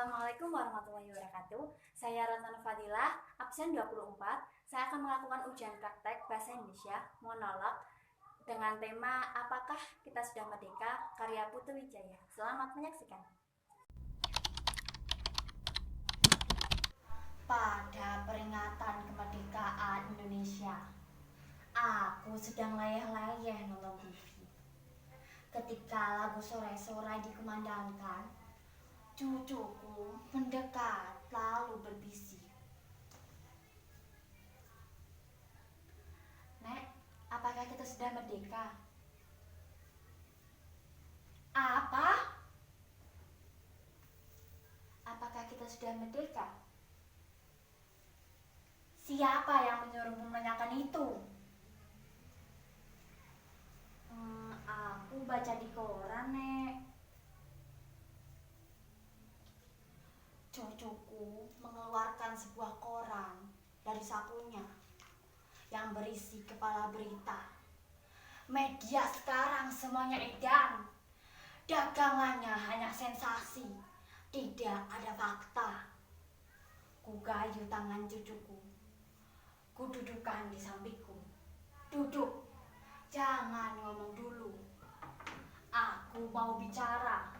Assalamualaikum warahmatullahi wabarakatuh. Saya Ratna Fadilah, absen 24. Saya akan melakukan ujian praktek Bahasa Indonesia monolog dengan tema Apakah Kita Sudah Merdeka? Karya Putu Wijaya. Selamat menyaksikan. Pada peringatan kemerdekaan Indonesia, aku sedang layeh-layeh nonton TV. Ketika lagu Sorai-Sorai dikumandangkan, cucuku mendekat lalu berbisik, "Nek, apakah kita sudah merdeka?" "Apa? Apakah kita sudah merdeka?" "Siapa yang menyuruhmu menanyakan itu?" Aku baca di koran, Nek." Cucuku mengeluarkan sebuah koran dari sakunya yang berisi kepala berita. "Media sekarang semuanya edan. Dagangannya hanya sensasi, tidak ada fakta." Kugayu tangan cucuku. Kududukan di sampingku. "Duduk, jangan ngomong dulu. Aku mau bicara.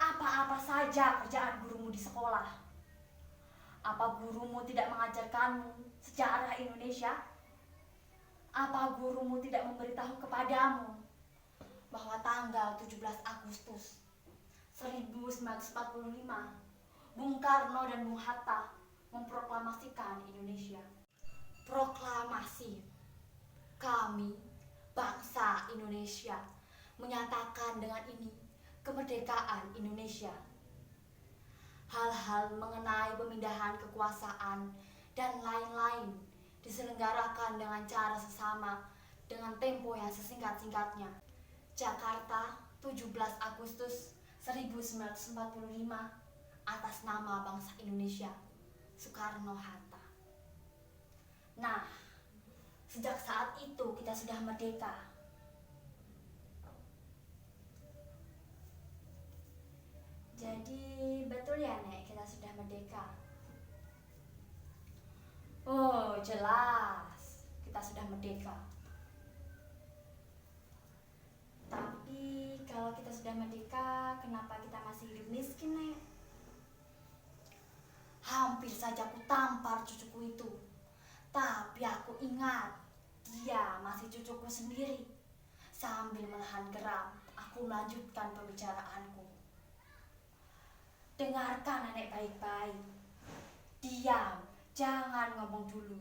Apa-apa saja kerjaan gurumu di sekolah? Apa gurumu tidak mengajarkanmu sejarah Indonesia? Apa gurumu tidak memberitahu kepadamu bahwa tanggal 17 Agustus 1945 Bung Karno dan Bung Hatta memproklamasikan Indonesia? Proklamasi kami, bangsa Indonesia, menyatakan dengan ini kemerdekaan Indonesia. Hal-hal mengenai pemindahan kekuasaan dan lain-lain diselenggarakan dengan cara sesama dengan tempo yang sesingkat-singkatnya. Jakarta, 17 Agustus 1945, atas nama bangsa Indonesia, Soekarno-Hatta. Nah, sejak saat itu kita sudah merdeka. Jadi betul ya, Nek, kita sudah merdeka? Oh, jelas kita sudah merdeka. Tapi kalau kita sudah merdeka, kenapa kita masih hidup miskin, Nek? Hampir saja aku tampar cucuku itu. Tapi aku ingat, dia masih cucuku sendiri. Sambil menahan geram, aku melanjutkan pembicaraanku. "Dengarkan, Nenek, baik-baik. Diam, jangan ngomong dulu.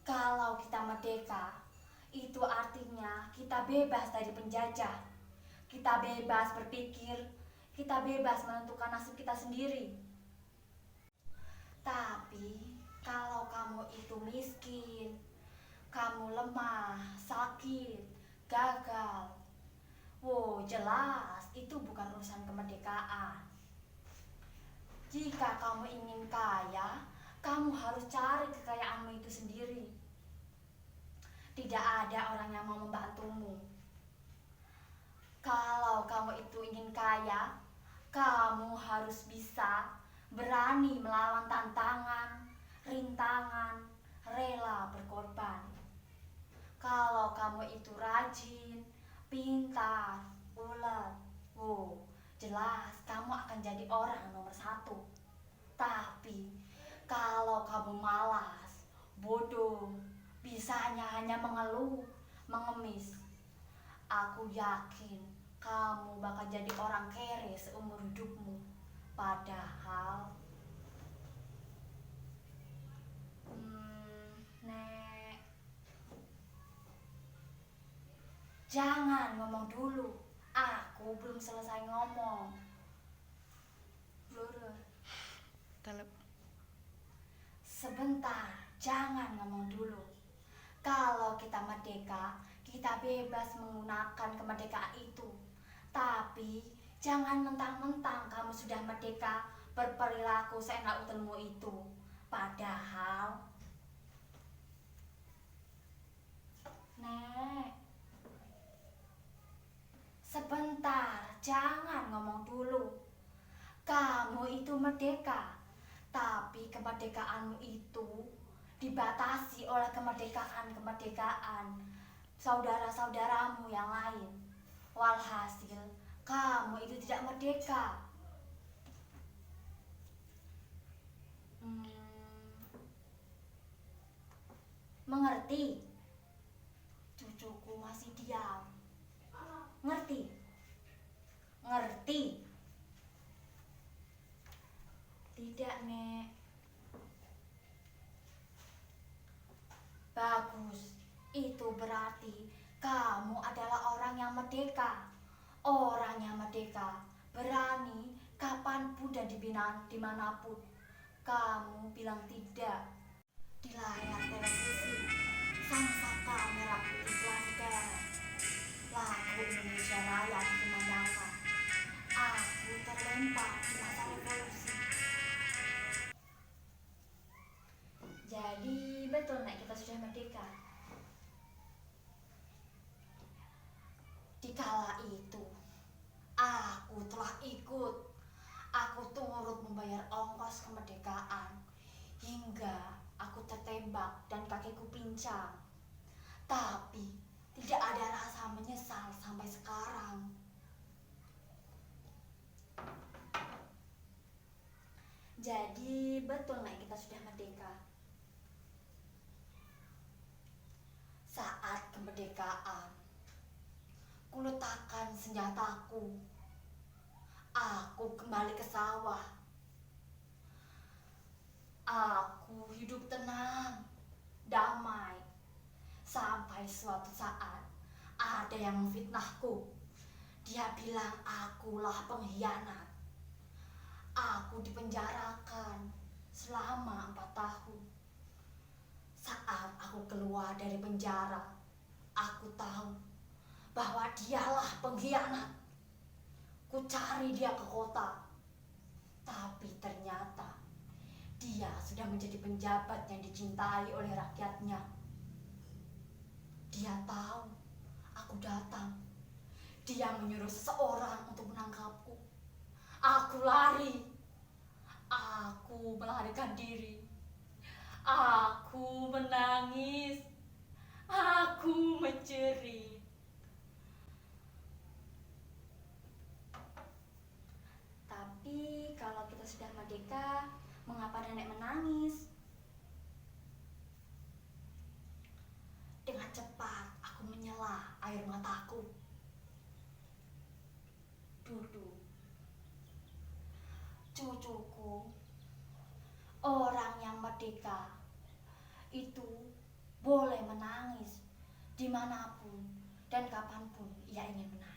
Kalau kita merdeka, itu artinya kita bebas dari penjajah. Kita bebas berpikir, kita bebas menentukan nasib kita sendiri. Tapi kalau kamu itu miskin, kamu lemah, sakit, gagal, jelas itu bukan urusan kemerdekaan. Jika kamu ingin kaya, kamu harus cari kekayaanmu itu sendiri. Tidak ada orang yang mau membantumu. Kalau kamu itu ingin kaya, kamu harus bisa berani melawan tantangan, rintangan, rela berkorban. Kalau kamu itu rajin, pintar, ulet, jelas kamu akan jadi orang nomor 1. Tapi kalau kamu malas, bodoh, bisanya hanya mengeluh, mengemis, aku yakin kamu bakal jadi orang kere seumur hidupmu. Padahal Nek, jangan ngomong dulu. Aku belum selesai ngomong. Blur. Sebentar, jangan ngomong dulu. Kalau kita merdeka, kita bebas menggunakan kemerdekaan itu. Tapi jangan mentang-mentang kamu sudah merdeka berperilaku seenak utelmu itu. Padahal, Nek, sebentar, jangan ngomong dulu. Kamu kamu itu merdeka, tapi kemerdekaanmu itu dibatasi oleh kemerdekaan saudara-saudaramu yang lain. Walhasil, kamu itu tidak merdeka. Mengerti? Cucuku masih diam. Ngerti? Ngerti? Tidak, Nek. Bagus. Itu berarti kamu adalah orang yang merdeka. Orang yang merdeka, berani kapanpun dan dimanapun. Kamu bilang tidak. Di layar televisi, sang saka merah putih telah dikeret. Lagu Indonesia Raya dikumandangkan. Aku terlempar di masa revolusi. Jadi betul, Nek, kita sudah merdeka. Di kala itu, aku telah ikut. Aku turut membayar ongkos kemerdekaan hingga aku tertembak dan kakiku pincang. Tapi tidak ada rasa menyesal sampai sekarang. Jadi betul, Nek, kita sudah merdeka. Saat kemerdekaan, kuletakkan senjataku. Aku kembali ke sawah. Aku hidup tenang, damai. Sampai suatu saat ada yang memfitnahku. Dia bilang akulah pengkhianat. Aku dipenjarakan selama 4 tahun. Saat aku keluar dari penjara, aku tahu bahwa dialah pengkhianat. Ku cari dia ke kota, tapi ternyata dia sudah menjadi penjabat yang dicintai oleh rakyatnya. Dia tahu aku datang. Dia menyuruh seseorang untuk menangkapku. Aku lari. Aku melarikan diri. Aku menangis. Aku menjerit. Tapi kalau kita sudah merdeka, mengapa Nenek menangis? Dengan cepat aku menyela air mataku. Dudu, cucuku, orang yang merdeka itu boleh menangis dimanapun dan kapanpun ia ingin menangis.